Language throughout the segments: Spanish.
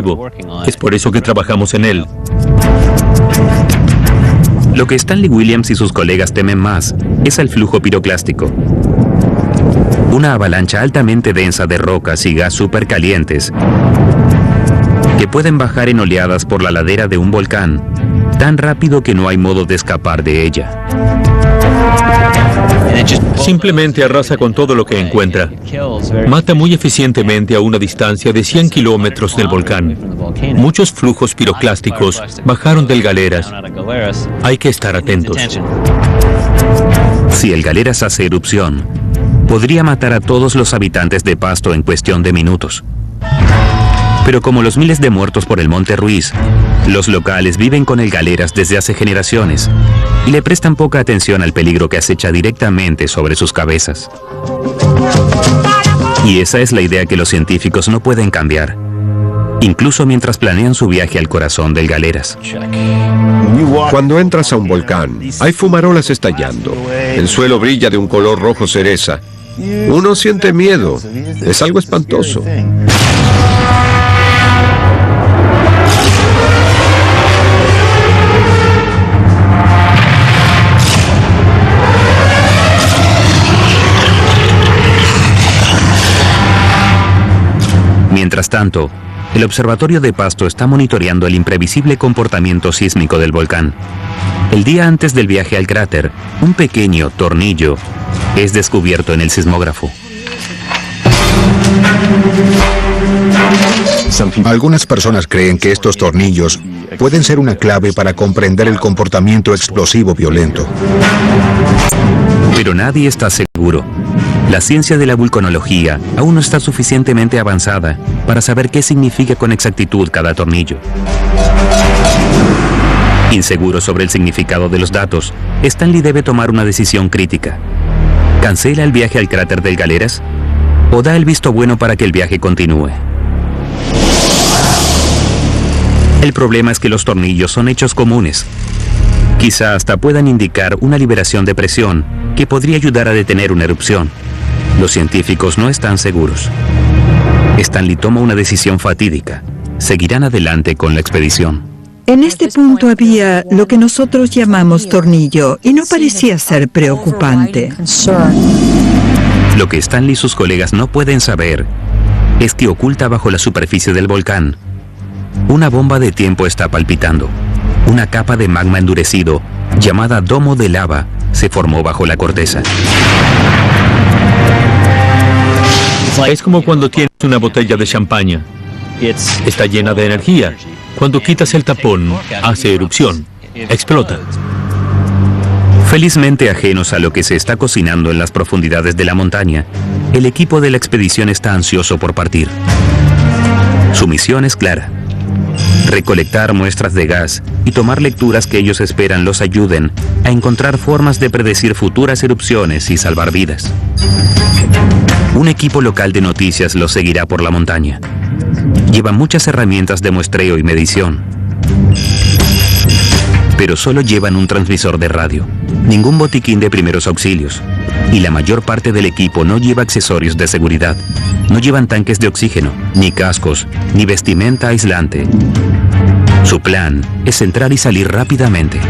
activo. Es por eso que trabajamos en él. Lo que Stanley Williams y sus colegas temen más es el flujo piroclástico. Una avalancha altamente densa de rocas y gas supercalientes que pueden bajar en oleadas por la ladera de un volcán tan rápido que no hay modo de escapar de ella. Simplemente arrasa con todo lo que encuentra. Mata muy eficientemente a una distancia de 100 kilómetros del volcán. Muchos flujos piroclásticos bajaron del Galeras. Hay que estar atentos. Si el Galeras hace erupción, podría matar a todos los habitantes de Pasto en cuestión de minutos. Pero como los miles de muertos por el Monte Ruiz, los locales viven con el Galeras desde hace generaciones y le prestan poca atención al peligro que acecha directamente sobre sus cabezas. Y esa es la idea que los científicos no pueden cambiar, incluso mientras planean su viaje al corazón del Galeras. Cuando entras a un volcán, hay fumarolas estallando. El suelo brilla de un color rojo cereza. Uno siente miedo. Es algo espantoso. Mientras tanto, el observatorio de Pasto está monitoreando el imprevisible comportamiento sísmico del volcán. El día antes del viaje al cráter, un pequeño tornillo es descubierto en el sismógrafo. Algunas personas creen que estos tornillos pueden ser una clave para comprender el comportamiento explosivo violento. Pero nadie está seguro. La ciencia de la vulcanología aún no está suficientemente avanzada para saber qué significa con exactitud cada tornillo. Inseguro sobre el significado de los datos, Stanley debe tomar una decisión crítica. ¿Cancela el viaje al cráter del Galeras? ¿O da el visto bueno para que el viaje continúe? El problema es que los tornillos son hechos comunes. Quizá hasta puedan indicar una liberación de presión que podría ayudar a detener una erupción. Los científicos no están seguros. Stanley toma una decisión fatídica. Seguirán adelante con la expedición. En este punto había lo que nosotros llamamos tornillo y no parecía ser preocupante. Lo que Stanley y sus colegas no pueden saber es que oculta bajo la superficie del volcán una bomba de tiempo está palpitando. Una capa de magma endurecido, llamada domo de lava, se formó bajo la corteza. Es como cuando tienes una botella de champaña. Está llena de energía. Cuando quitas el tapón, hace erupción. Explota. Felizmente ajenos a lo que se está cocinando en las profundidades de la montaña, el equipo de la expedición está ansioso por partir. Su misión es clara: recolectar muestras de gas y tomar lecturas que ellos esperan los ayuden a encontrar formas de predecir futuras erupciones y salvar vidas. Un equipo local de noticias los seguirá por la montaña. Llevan muchas herramientas de muestreo y medición, pero solo llevan un transmisor de radio, ningún botiquín de primeros auxilios, y la mayor parte del equipo no lleva accesorios de seguridad. No llevan tanques de oxígeno, ni cascos, ni vestimenta aislante. Su plan es entrar y salir rápidamente.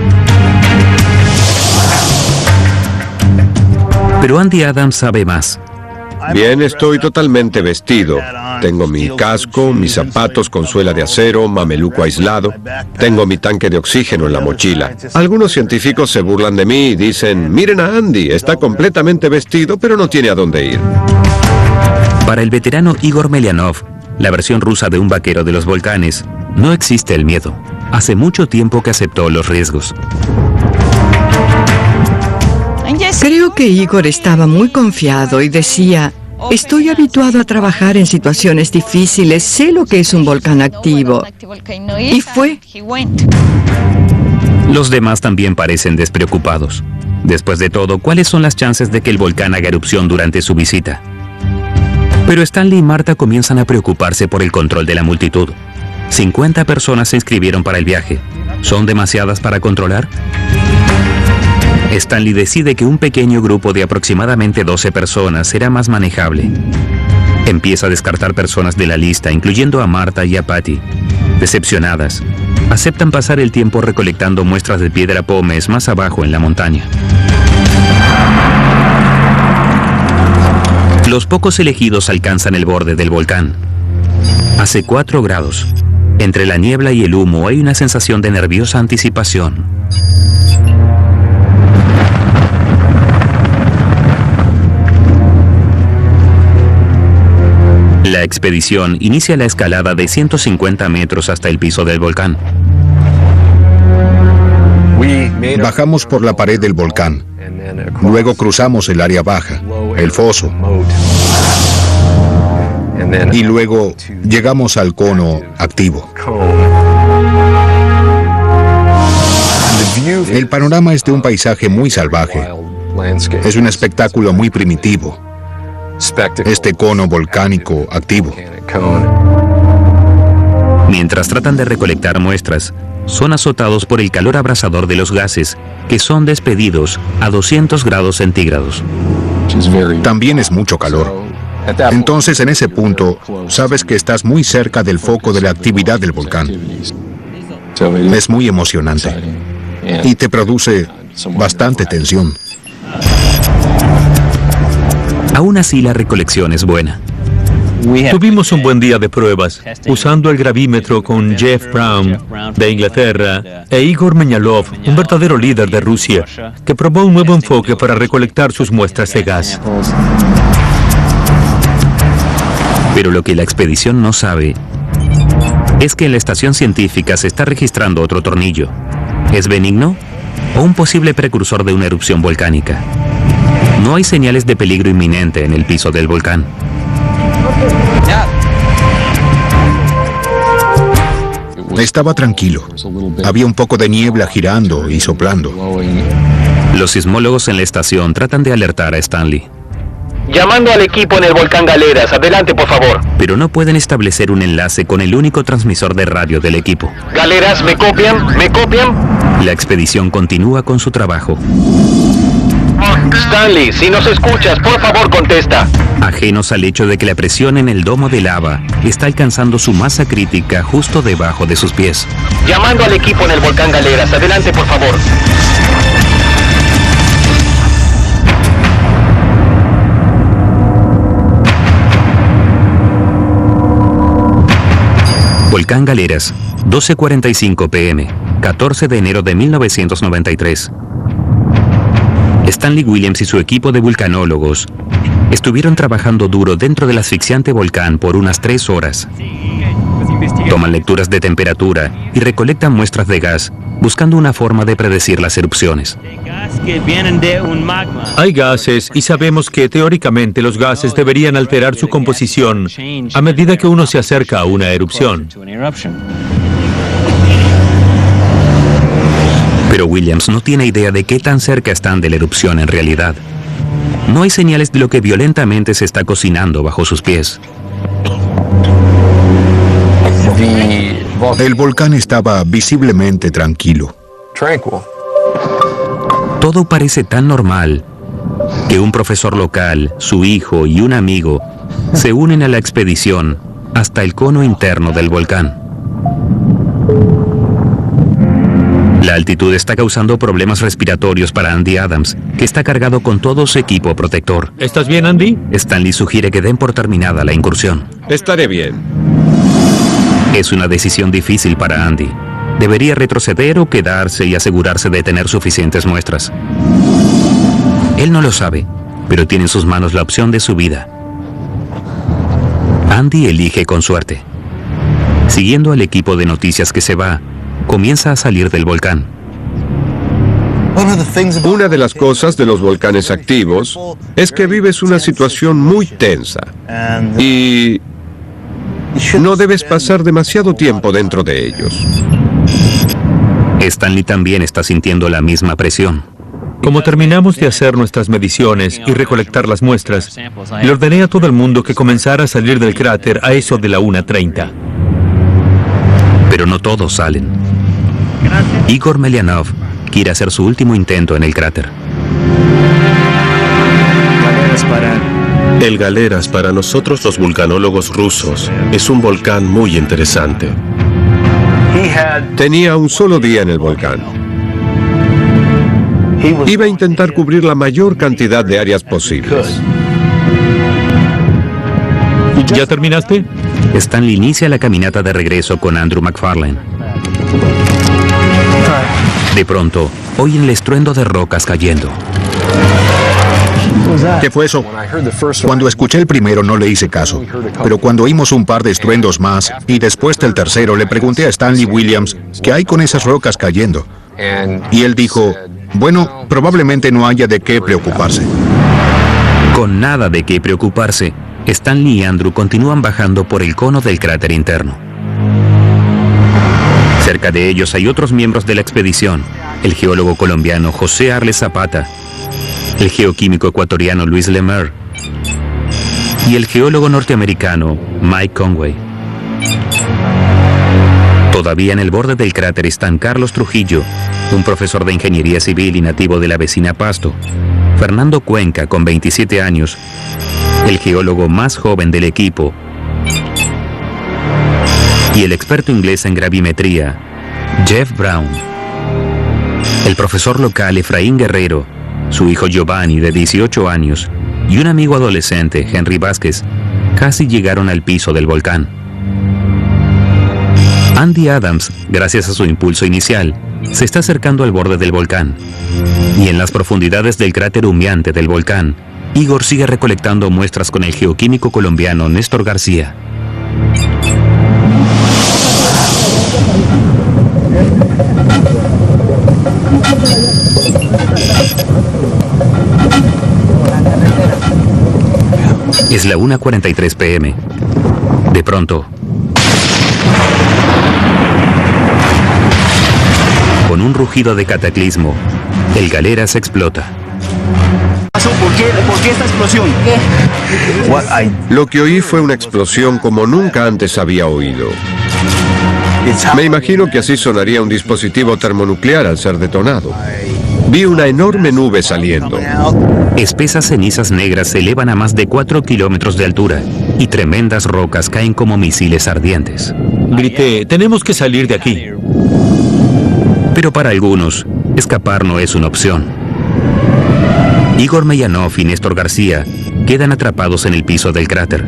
Pero Andy Adams sabe más. Bien, estoy totalmente vestido. Tengo mi casco, mis zapatos con suela de acero, mameluco aislado. Tengo mi tanque de oxígeno en la mochila. Algunos científicos se burlan de mí y dicen: miren a Andy, está completamente vestido, pero no tiene a dónde ir. Para el veterano Igor Melianov, la versión rusa de un vaquero de los volcanes, no existe el miedo. Hace mucho tiempo que aceptó los riesgos. Creo que Igor estaba muy confiado y decía: estoy habituado a trabajar en situaciones difíciles, sé lo que es un volcán activo. Y fue. Los demás también parecen despreocupados. Después de todo, ¿cuáles son las chances de que el volcán haga erupción durante su visita? Pero Stanley y Marta comienzan a preocuparse por el control de la multitud. 50 personas se inscribieron para el viaje. ¿Son demasiadas para controlar? Stanley decide que un pequeño grupo de aproximadamente 12 personas será más manejable. Empieza a descartar personas de la lista, incluyendo a Marta y a Patty, Decepcionadas, aceptan pasar el tiempo recolectando muestras de piedra pómez más abajo en la montaña. Los pocos elegidos alcanzan el borde del volcán. Hace 4 grados. Entre la niebla y el humo hay una sensación de nerviosa anticipación. La expedición inicia la escalada de 150 metros hasta el piso del volcán. Bajamos por la pared del volcán. Luego cruzamos el área baja, el foso. Y luego llegamos al cono activo. El panorama es de un paisaje muy salvaje. Es un espectáculo muy primitivo. Este cono volcánico activo. Mientras tratan de recolectar muestras, son azotados por el calor abrasador de los gases, que son despedidos a 200 grados centígrados. También es mucho calor. Entonces, en ese punto, sabes que estás muy cerca del foco de la actividad del volcán. Es muy emocionante y te produce bastante tensión. Aún así, la recolección es buena. Tuvimos un buen día de pruebas, usando el gravímetro con Jeff Brown, de Inglaterra, e Igor Menyalov, un verdadero líder de Rusia, que probó un nuevo enfoque para recolectar sus muestras de gas. Pero lo que la expedición no sabe es que en la estación científica se está registrando otro tornillo. ¿Es benigno o un posible precursor de una erupción volcánica? No hay señales de peligro inminente en el piso del volcán. Estaba tranquilo. Había un poco de niebla girando y soplando. Los sismólogos en la estación tratan de alertar a Stanley. Llamando al equipo en el volcán Galeras. Adelante, por favor. Pero no pueden establecer un enlace con el único transmisor de radio del equipo. Galeras, ¿me copian? ¿Me copian? La expedición continúa con su trabajo. Stanley, si nos escuchas, por favor, contesta. Ajenos al hecho de que la presión en el domo de lava está alcanzando su masa crítica justo debajo de sus pies. Llamando al equipo en el volcán Galeras. Adelante, por favor. Volcán Galeras, 12:45 p.m., 14 de enero de 1993. Stanley Williams y su equipo de vulcanólogos estuvieron trabajando duro dentro del asfixiante volcán por unas 3 horas. Toman lecturas de temperatura y recolectan muestras de gas, buscando una forma de predecir las erupciones. Hay gases y sabemos que teóricamente los gases deberían alterar su composición a medida que uno se acerca a una erupción. Pero Williams no tiene idea de qué tan cerca están de la erupción en realidad. No hay señales de lo que violentamente se está cocinando bajo sus pies. El volcán estaba visiblemente tranquilo. Todo parece tan normal que un profesor local, su hijo y un amigo se unen a la expedición hasta el cono interno del volcán. La altitud está causando problemas respiratorios para Andy Adams, que está cargado con todo su equipo protector. ¿Estás bien, Andy? Stanley sugiere que den por terminada la incursión. Estaré bien. Es una decisión difícil para Andy. ¿Debería retroceder o quedarse y asegurarse de tener suficientes muestras? Él no lo sabe, pero tiene en sus manos la opción de su vida. Andy elige con suerte. Siguiendo al equipo de noticias que se va, comienza a salir del volcán. Una de las cosas de los volcanes activos es que vives una situación muy tensa y no debes pasar demasiado tiempo dentro de ellos. Stanley también está sintiendo la misma presión. Como terminamos de hacer nuestras mediciones y recolectar las muestras, le ordené a todo el mundo que comenzara a salir del cráter a eso de la 1:30. Pero no todos salen. Igor Melyanov quiere hacer su último intento en el cráter. El Galeras, para nosotros los vulcanólogos rusos, es un volcán muy interesante. Tenía un solo día en el volcán. Iba a intentar cubrir la mayor cantidad de áreas posibles. ¿Ya terminaste? Stanley inicia la caminata de regreso con Andrew McFarlane. De pronto, oyen el estruendo de rocas cayendo. ¿Qué fue eso? Cuando escuché el primero no le hice caso, pero cuando oímos un par de estruendos más y después del tercero le pregunté a Stanley Williams qué hay con esas rocas cayendo. Y él dijo, bueno, probablemente no haya de qué preocuparse. Con nada de qué preocuparse, Stanley y Andrew continúan bajando por el cono del cráter interno. Cerca de ellos hay otros miembros de la expedición, el geólogo colombiano José Arles Zapata, el geoquímico ecuatoriano Luis Lemaire y el geólogo norteamericano Mike Conway. Todavía en el borde del cráter están Carlos Trujillo, un profesor de ingeniería civil y nativo de la vecina Pasto, Fernando Cuenca, con 27 años, el geólogo más joven del equipo, y el experto inglés en gravimetría, Jeff Brown. El profesor local Efraín Guerrero, su hijo Giovanni, de 18 años, y un amigo adolescente, Henry Vázquez, casi llegaron al piso del volcán. Andy Adams, gracias a su impulso inicial, se está acercando al borde del volcán. Y en las profundidades del cráter humeante del volcán, Igor sigue recolectando muestras con el geoquímico colombiano Néstor García. Es la 1:43 p.m. De pronto, con un rugido de cataclismo, el Galeras explota. ¿Por qué esta explosión? Lo que oí fue una explosión como nunca antes había oído. Me imagino que así sonaría un dispositivo termonuclear al ser detonado. Vi una enorme nube saliendo. Espesas cenizas negras se elevan a más de 4 kilómetros de altura y tremendas rocas caen como misiles ardientes. Grité, tenemos que salir de aquí. Pero para algunos, escapar no es una opción. Igor Mellanov y Néstor García quedan atrapados en el piso del cráter.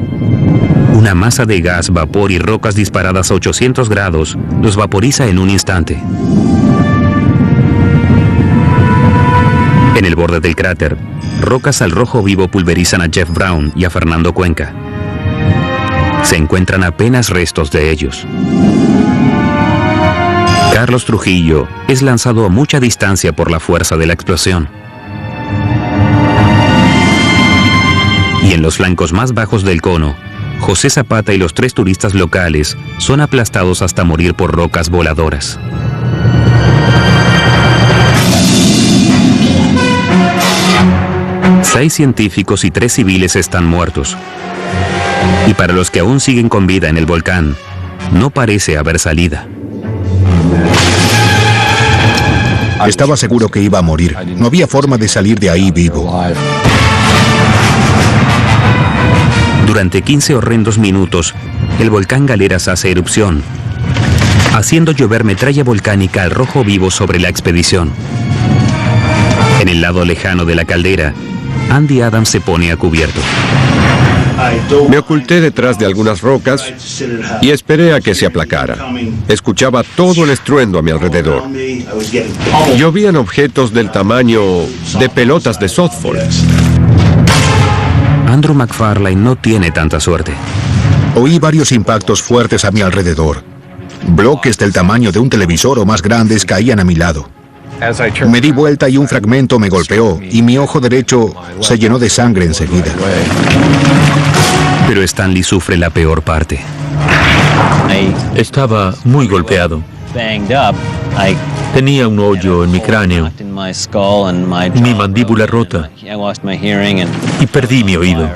Una masa de gas, vapor y rocas disparadas a 800 grados los vaporiza en un instante. En el borde del cráter, rocas al rojo vivo pulverizan a Jeff Brown y a Fernando Cuenca. Se encuentran apenas restos de ellos. Carlos Trujillo es lanzado a mucha distancia por la fuerza de la explosión. Y en los flancos más bajos del cono, José Zapata y los 3 turistas locales son aplastados hasta morir por rocas voladoras. Seis científicos y 3 civiles están muertos. Y para los que aún siguen con vida en el volcán, no parece haber salida. Estaba seguro que iba a morir. No había forma de salir de ahí vivo. Durante 15 horrendos minutos, el volcán Galeras hace erupción, haciendo llover metralla volcánica al rojo vivo sobre la expedición. En el lado lejano de la caldera, Andy Adams se pone a cubierto. Me oculté detrás de algunas rocas y esperé a que se aplacara. Escuchaba todo el estruendo a mi alrededor. Llovían objetos del tamaño de pelotas de softball. Andrew McFarlane no tiene tanta suerte. Oí varios impactos fuertes a mi alrededor. Bloques del tamaño de un televisor o más grandes caían a mi lado. Me di vuelta y un fragmento me golpeó y mi ojo derecho se llenó de sangre enseguida. Pero Stanley sufre la peor parte. Estaba muy golpeado. Tenía un hoyo en mi cráneo, mi mandíbula rota y perdí mi oído.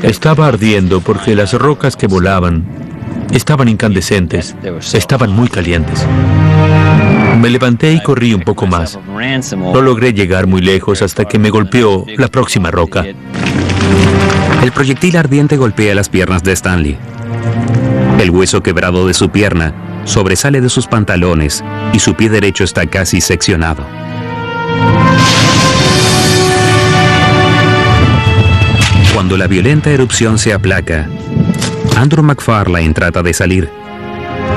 Estaba ardiendo porque las rocas que volaban estaban incandescentes, estaban muy calientes. Me levanté y corrí un poco más. No logré llegar muy lejos hasta que me golpeó la próxima roca. El proyectil ardiente golpea las piernas de Stanley. El hueso quebrado de su pierna sobresale de sus pantalones y su pie derecho está casi seccionado. Cuando la violenta erupción se aplaca, Andrew McFarlane trata de salir,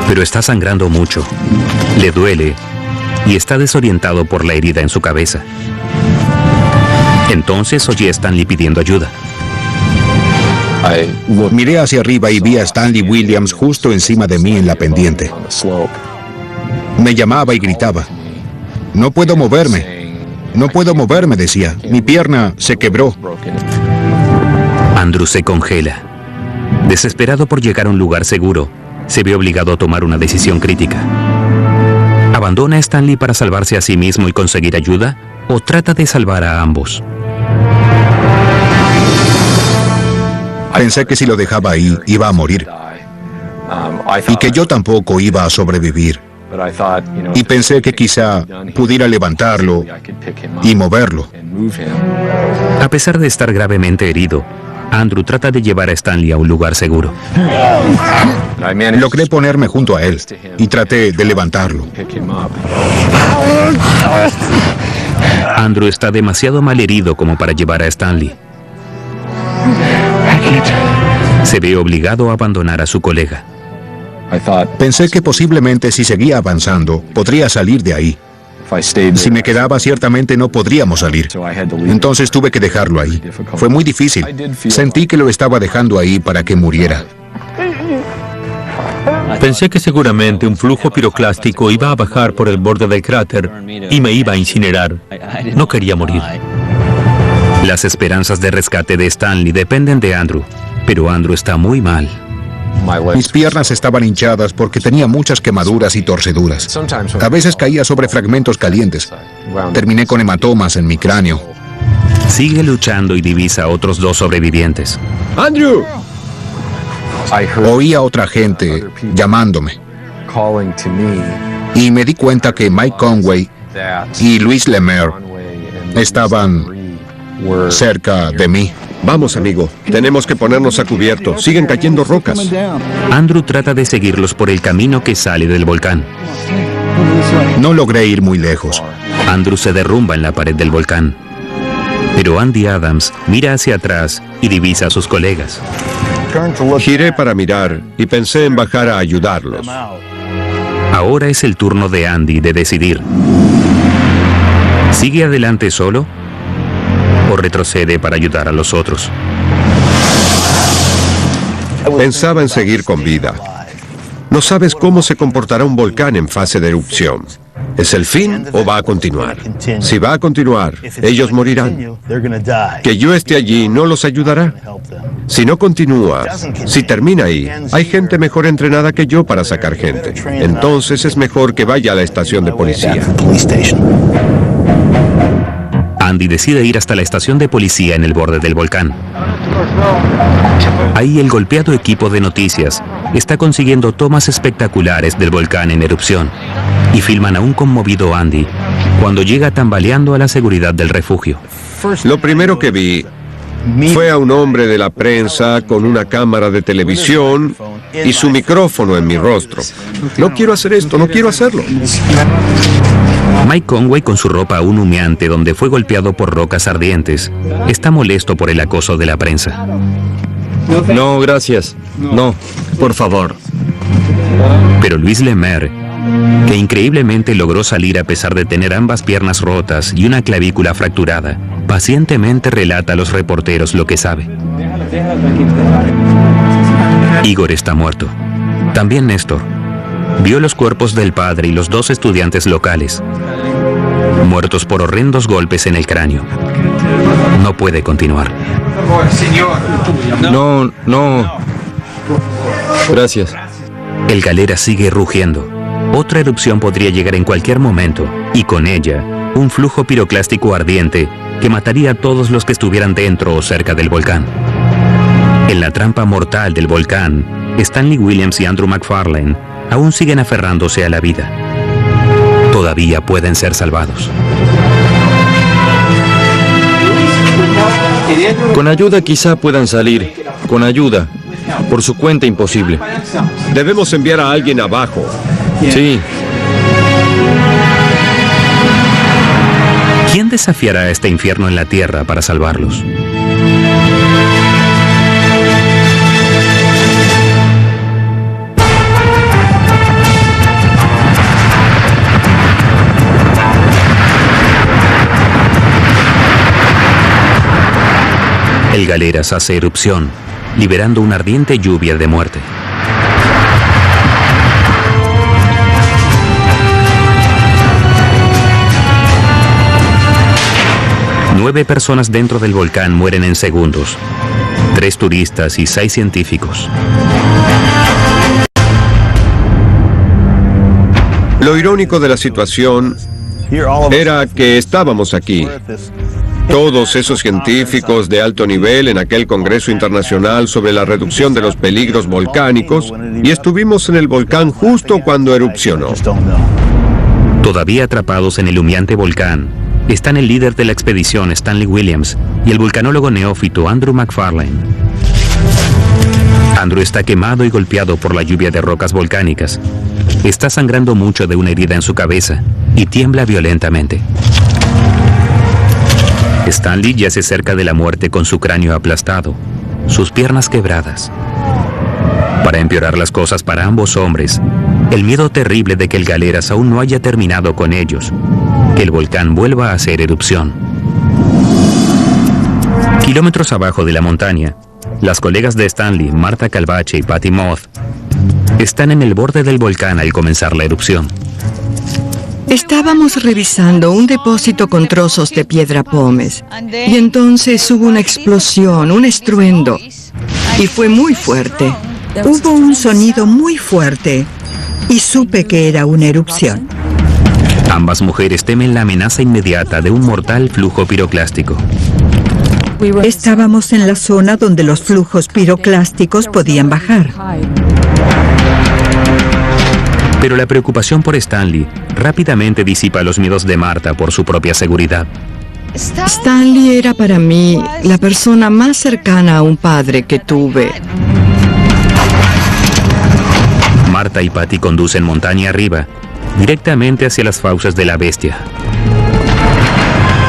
pero está sangrando mucho, le duele y está desorientado por la herida en su cabeza. Entonces oye a Stanley pidiendo ayuda. Miré hacia arriba y vi a Stanley Williams justo encima de mí en la pendiente. Me llamaba y gritaba. No puedo moverme. No puedo moverme, decía. Mi pierna se quebró. Andrew se congela. Desesperado por llegar a un lugar seguro, se ve obligado a tomar una decisión crítica. ¿Abandona a Stanley para salvarse a sí mismo y conseguir ayuda? ¿O trata de salvar a ambos? Pensé que si lo dejaba ahí, iba a morir. Y que yo tampoco iba a sobrevivir. Y pensé que quizá pudiera levantarlo y moverlo. A pesar de estar gravemente herido, Andrew trata de llevar a Stanley a un lugar seguro. Logré ponerme junto a él y traté de levantarlo. Andrew está demasiado mal herido como para llevar a Stanley. Se ve obligado a abandonar a su colega. Pensé que posiblemente si seguía avanzando, podría salir de ahí. Si me quedaba, ciertamente no podríamos salir. Entonces tuve que dejarlo ahí. Fue muy difícil. Sentí que lo estaba dejando ahí para que muriera. Pensé que seguramente un flujo piroclástico iba a bajar por el borde del cráter y me iba a incinerar. No quería morir. Las esperanzas de rescate de Stanley dependen de Andrew, pero Andrew está muy mal. Mis piernas estaban hinchadas porque tenía muchas quemaduras y torceduras. A veces caía sobre fragmentos calientes. Terminé con hematomas en mi cráneo. Sigue luchando y divisa a otros 2 sobrevivientes. ¡Andrew! Oí a otra gente llamándome. Y me di cuenta que Mike Conway y Louis Lemaire estaban cerca de mí. Vamos, amigo. Tenemos que ponernos a cubierto. Siguen cayendo rocas. Andrew trata de seguirlos por el camino que sale del volcán. No logré ir muy lejos. Andrew se derrumba en la pared del volcán. Pero Andy Adams mira hacia atrás y divisa a sus colegas. Giré para mirar y pensé en bajar a ayudarlos. Ahora es el turno de Andy de decidir. ¿Sigue adelante solo o retrocede para ayudar a los otros? Pensaba en seguir con vida. No sabes cómo se comportará un volcán en fase de erupción. ¿Es el fin o va a continuar? Si va a continuar, ellos morirán. Que yo esté allí no los ayudará. Si no continúa, si termina ahí, hay gente mejor entrenada que yo para sacar gente. Entonces es mejor que vaya a la estación de policía. Andy decide ir hasta la estación de policía en el borde del volcán. Ahí el golpeado equipo de noticias está consiguiendo tomas espectaculares del volcán en erupción y filman a un conmovido Andy cuando llega tambaleando a la seguridad del refugio. Lo primero que vi fue a un hombre de la prensa con una cámara de televisión y su micrófono en mi rostro. No quiero hacer esto, no quiero hacerlo. Mike Conway, con su ropa aún humeante donde fue golpeado por rocas ardientes, está molesto por el acoso de la prensa. No, gracias. No, por favor. Pero Louis Lemaire, que increíblemente logró salir a pesar de tener ambas piernas rotas y una clavícula fracturada, pacientemente relata a los reporteros lo que sabe. Igor está muerto. También Néstor. Vio los cuerpos del padre y los 2 estudiantes locales, muertos por horrendos golpes en el cráneo. No puede continuar. No. Gracias. El galera sigue rugiendo. Otra erupción podría llegar en cualquier momento, y con ella, un flujo piroclástico ardiente que mataría a todos los que estuvieran dentro o cerca del volcán. En la trampa mortal del volcán, Stanley Williams y Andrew McFarlane aún siguen aferrándose a la vida. Todavía pueden ser salvados. Con ayuda quizá puedan salir. Con ayuda. Por su cuenta imposible. Debemos enviar a alguien abajo. Sí. ¿Quién desafiará a este infierno en la Tierra para salvarlos? El Galeras hace erupción, liberando una ardiente lluvia de muerte. Nueve personas dentro del volcán mueren en segundos. 3 turistas y 6 científicos. Lo irónico de la situación era que estábamos aquí. Todos esos científicos de alto nivel en aquel Congreso Internacional sobre la reducción de los peligros volcánicos, y estuvimos en el volcán justo cuando erupcionó. Todavía atrapados en el humeante volcán, están el líder de la expedición, Stanley Williams, y el vulcanólogo neófito, Andrew McFarlane. Andrew está quemado y golpeado por la lluvia de rocas volcánicas. Está sangrando mucho de una herida en su cabeza y tiembla violentamente. Stanley yace cerca de la muerte con su cráneo aplastado, sus piernas quebradas. Para empeorar las cosas para ambos hombres, el miedo terrible de que el Galeras aún no haya terminado con ellos, que el volcán vuelva a hacer erupción. Kilómetros abajo de la montaña, las colegas de Stanley, Marta Calvache y Patty Moth, están en el borde del volcán al comenzar la erupción. Estábamos revisando un depósito con trozos de piedra pómez y entonces hubo una explosión, un estruendo, y fue muy fuerte. Hubo un sonido muy fuerte y supe que era una erupción. Ambas mujeres temen la amenaza inmediata de un mortal flujo piroclástico. Estábamos en la zona donde los flujos piroclásticos podían bajar. Pero la preocupación por Stanley rápidamente disipa los miedos de Marta por su propia seguridad. Stanley era para mí la persona más cercana a un padre que tuve. Marta y Patty conducen montaña arriba, directamente hacia las fauces de la bestia.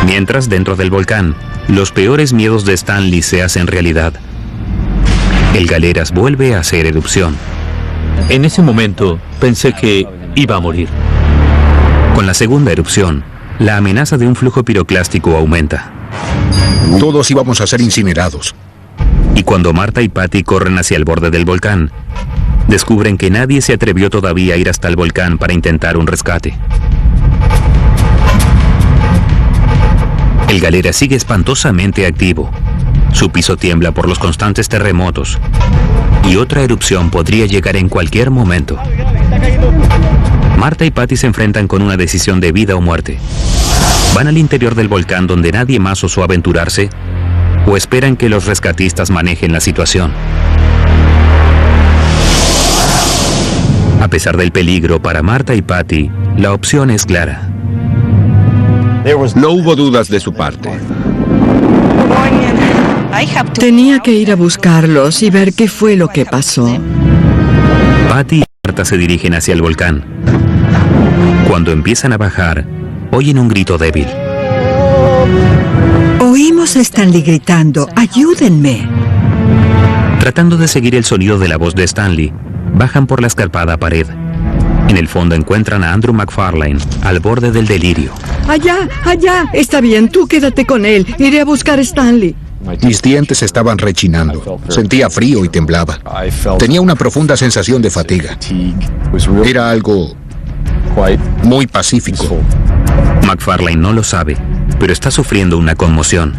Mientras, dentro del volcán, los peores miedos de Stanley se hacen realidad. El Galeras vuelve a hacer erupción. En ese momento pensé que iba a morir. Con la segunda erupción, la amenaza de un flujo piroclástico aumenta. Todos íbamos a ser incinerados. Y cuando Marta y Patty corren hacia el borde del volcán, descubren que nadie se atrevió todavía a ir hasta el volcán para intentar un rescate. El Galeras sigue espantosamente activo. Su piso tiembla por los constantes terremotos. Y otra erupción podría llegar en cualquier momento. Marta y Patty se enfrentan con una decisión de vida o muerte. ¿Van al interior del volcán donde nadie más osó aventurarse? ¿O esperan que los rescatistas manejen la situación? A pesar del peligro para Marta y Patty, la opción es clara. No hubo dudas de su parte. Tenía que ir a buscarlos y ver qué fue lo que pasó. Patty y Marta se dirigen hacia el volcán. Cuando empiezan a bajar, oyen un grito débil. Oímos a Stanley gritando, ¡ayúdenme! Tratando de seguir el sonido de la voz de Stanley, bajan por la escarpada pared. En el fondo encuentran a Andrew McFarlane, al borde del delirio. ¡Allá! ¡Allá! Está bien, tú quédate con él. Iré a buscar a Stanley. Mis dientes estaban rechinando. Sentía frío y temblaba. Tenía una profunda sensación de fatiga. Era algo muy pacífico. McFarlane no lo sabe, pero está sufriendo una conmoción.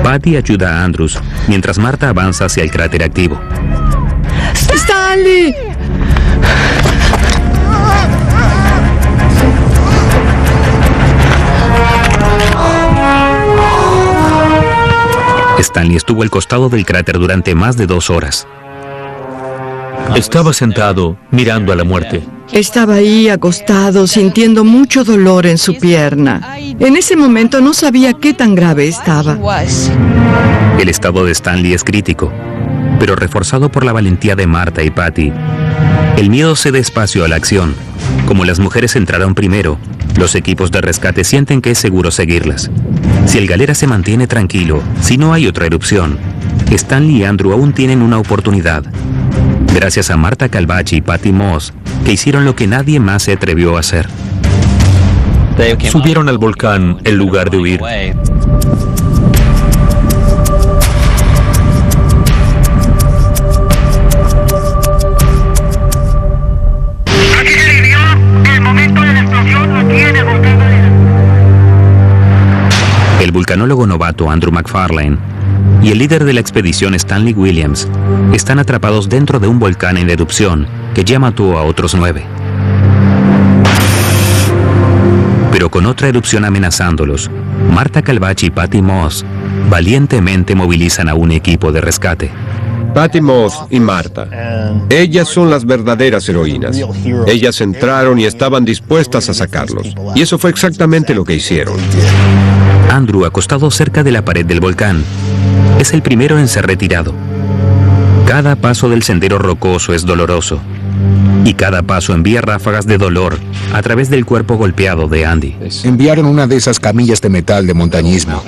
Patty ayuda a Andrews, mientras Marta avanza hacia el cráter activo. ¡Stanley! Stanley estuvo al costado del cráter durante más de 2 horas. Estaba sentado, mirando a la muerte. Estaba ahí acostado, sintiendo mucho dolor en su pierna. En ese momento no sabía qué tan grave estaba. El estado de Stanley es crítico, pero reforzado por la valentía de Marta y Patty, El miedo cede espacio a la acción. Como las mujeres entraron primero, los equipos de rescate sienten que es seguro seguirlas. Si el Galera se mantiene tranquilo, si no hay otra erupción, Stanley y Andrew aún tienen una oportunidad. Gracias a Marta Calvache y Patty Moss, que hicieron lo que nadie más se atrevió a hacer. Subieron al volcán en lugar de huir. El vulcanólogo novato Andrew McFarlane y el líder de la expedición Stanley Williams están atrapados dentro de un volcán en erupción que ya mató a otros 9. Pero con otra erupción amenazándolos, Marta Calvache y Patty Moss valientemente movilizan a un equipo de rescate. Patty Moss y Marta. Ellas son las verdaderas heroínas. Ellas entraron y estaban dispuestas a sacarlos. Y eso fue exactamente lo que hicieron. Andrew, acostado cerca de la pared del volcán, es el primero en ser retirado. Cada paso del sendero rocoso es doloroso, y cada paso envía ráfagas de dolor a través del cuerpo golpeado de Andy. Enviaron una de esas camillas de metal de montañismo.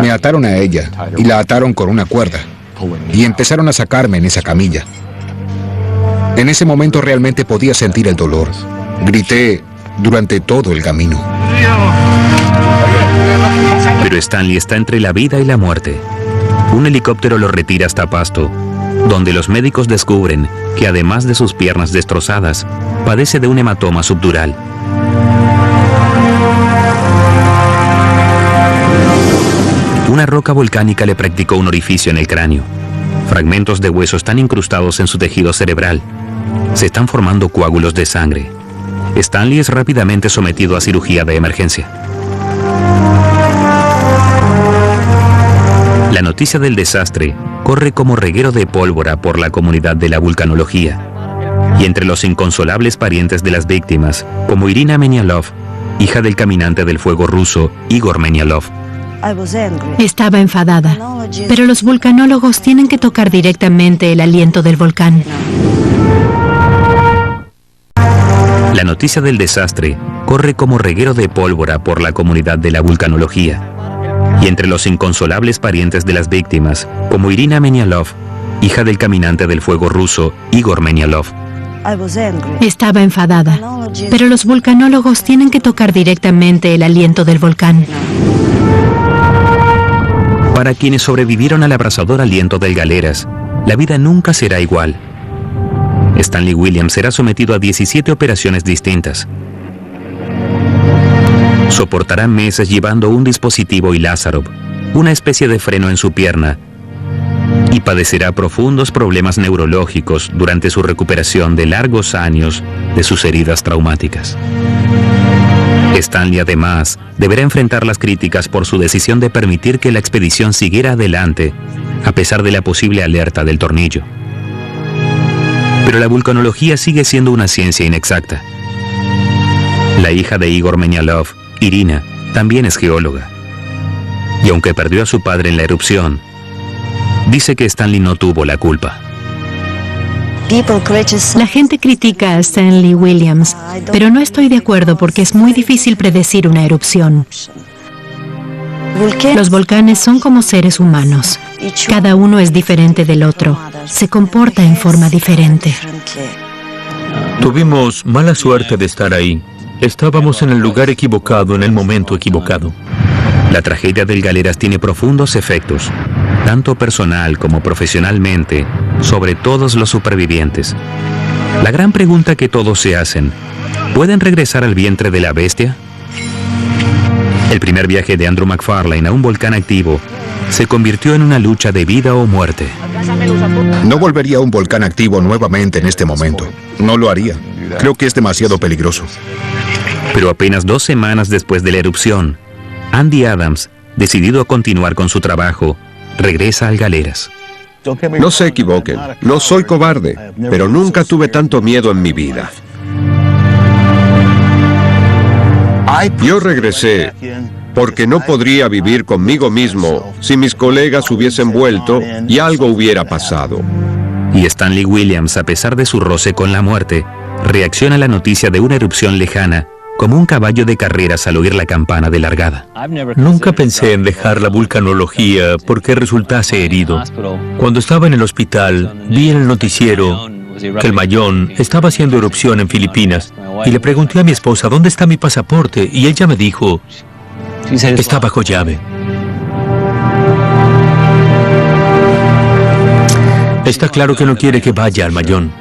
Me ataron a ella y la ataron con una cuerda, y empezaron a sacarme en esa camilla. En ese momento realmente podía sentir el dolor. Grité durante todo el camino. Pero Stanley está entre la vida y la muerte. Un helicóptero lo retira hasta Pasto, donde los médicos descubren que además de sus piernas destrozadas, padece de un hematoma subdural. Una roca volcánica le practicó un orificio en el cráneo. Fragmentos de hueso están incrustados en su tejido cerebral. Se están formando coágulos de sangre. Stanley es rápidamente sometido a cirugía de emergencia. La noticia del desastre corre como reguero de pólvora por la comunidad de la vulcanología. Y entre los inconsolables parientes de las víctimas, como Irina Menialov, hija del caminante del fuego ruso Igor Menialov. Estaba enfadada, pero los vulcanólogos tienen que tocar directamente el aliento del volcán. La noticia del desastre corre como reguero de pólvora por la comunidad de la vulcanología. Y entre los inconsolables parientes de las víctimas, como Irina Menialov, hija del caminante del fuego ruso Igor Menialov. Estaba enfadada, pero los vulcanólogos tienen que tocar directamente el aliento del volcán. Para quienes sobrevivieron al abrasador aliento del Galeras, la vida nunca será igual. Stanley Williams será sometido a 17 operaciones distintas. Soportará meses llevando un dispositivo Ilazarov, una especie de freno en su pierna, y padecerá profundos problemas neurológicos durante su recuperación de largos años de sus heridas traumáticas. Stanley, además, deberá enfrentar las críticas por su decisión de permitir que la expedición siguiera adelante, a pesar de la posible alerta del tornillo. Pero la vulcanología sigue siendo una ciencia inexacta. La hija de Igor Menialov, Irina, también es geóloga. Y aunque perdió a su padre en la erupción, dice que Stanley no tuvo la culpa. La gente critica a Stanley Williams, pero no estoy de acuerdo porque es muy difícil predecir una erupción. Los volcanes son como seres humanos. Cada uno es diferente del otro. Se comporta en forma diferente. Tuvimos mala suerte de estar ahí. Estábamos en el lugar equivocado en el momento equivocado. La tragedia del Galeras tiene profundos efectos, tanto personal como profesionalmente, sobre todos los supervivientes. La gran pregunta que todos se hacen: ¿pueden regresar al vientre de la bestia? El primer viaje de Andrew McFarlane a un volcán activo se convirtió en una lucha de vida o muerte. No volvería a un volcán activo nuevamente en este momento. No lo haría. Creo que es demasiado peligroso. Pero apenas 2 semanas después de la erupción, Andy Adams, decidido a continuar con su trabajo, regresa al Galeras. No se equivoquen, no soy cobarde, pero nunca tuve tanto miedo en mi vida. Yo regresé porque no podría vivir conmigo mismo si mis colegas hubiesen vuelto y algo hubiera pasado. Y Stanley Williams, a pesar de su roce con la muerte, reacciona a la noticia de una erupción lejana como un caballo de carreras al oír la campana de largada. Nunca pensé en dejar la vulcanología porque resultase herido. Cuando estaba en el hospital, vi en el noticiero que el Mayón estaba haciendo erupción en Filipinas y le pregunté a mi esposa dónde está mi pasaporte y ella me dijo, está bajo llave. Está claro que no quiere que vaya al Mayón.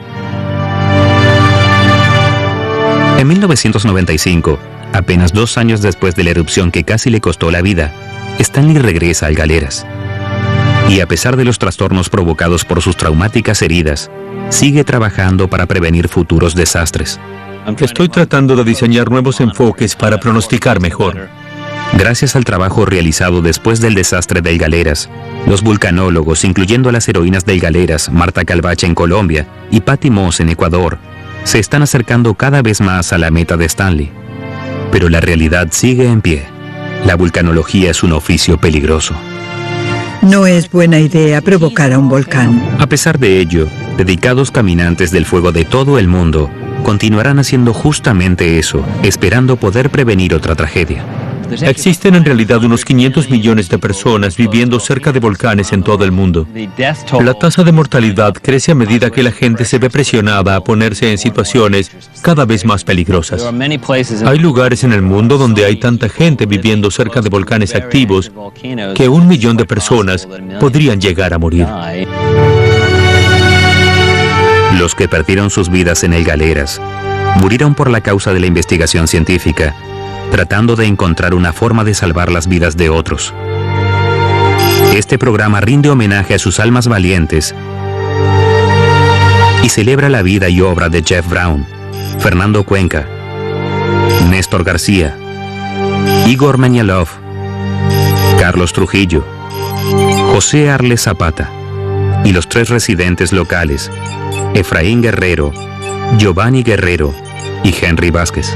En 1995, apenas 2 años después de la erupción que casi le costó la vida, Stanley regresa al Galeras. Y a pesar de los trastornos provocados por sus traumáticas heridas, sigue trabajando para prevenir futuros desastres. Estoy tratando de diseñar nuevos enfoques para pronosticar mejor. Gracias al trabajo realizado después del desastre del Galeras, los vulcanólogos, incluyendo a las heroínas del Galeras, Marta Calvache en Colombia y Patty Moss en Ecuador, se están acercando cada vez más a la meta de Stanley. Pero la realidad sigue en pie. La vulcanología es un oficio peligroso. No es buena idea provocar a un volcán. A pesar de ello, dedicados caminantes del fuego de todo el mundo continuarán haciendo justamente eso, esperando poder prevenir otra tragedia. Existen en realidad unos 500 millones de personas viviendo cerca de volcanes en todo el mundo. La tasa de mortalidad crece a medida que la gente se ve presionada a ponerse en situaciones cada vez más peligrosas. Hay lugares en el mundo donde hay tanta gente viviendo cerca de volcanes activos que 1 millón de personas podrían llegar a morir. Los que perdieron sus vidas en el Galeras murieron por la causa de la investigación científica, tratando de encontrar una forma de salvar las vidas de otros. Este programa rinde homenaje a sus almas valientes y celebra la vida y obra de Jeff Brown, Fernando Cuenca, Néstor García, Igor Meñalov, Carlos Trujillo, José Arles Zapata y los 3 residentes locales, Efraín Guerrero, Giovanni Guerrero y Henry Vázquez.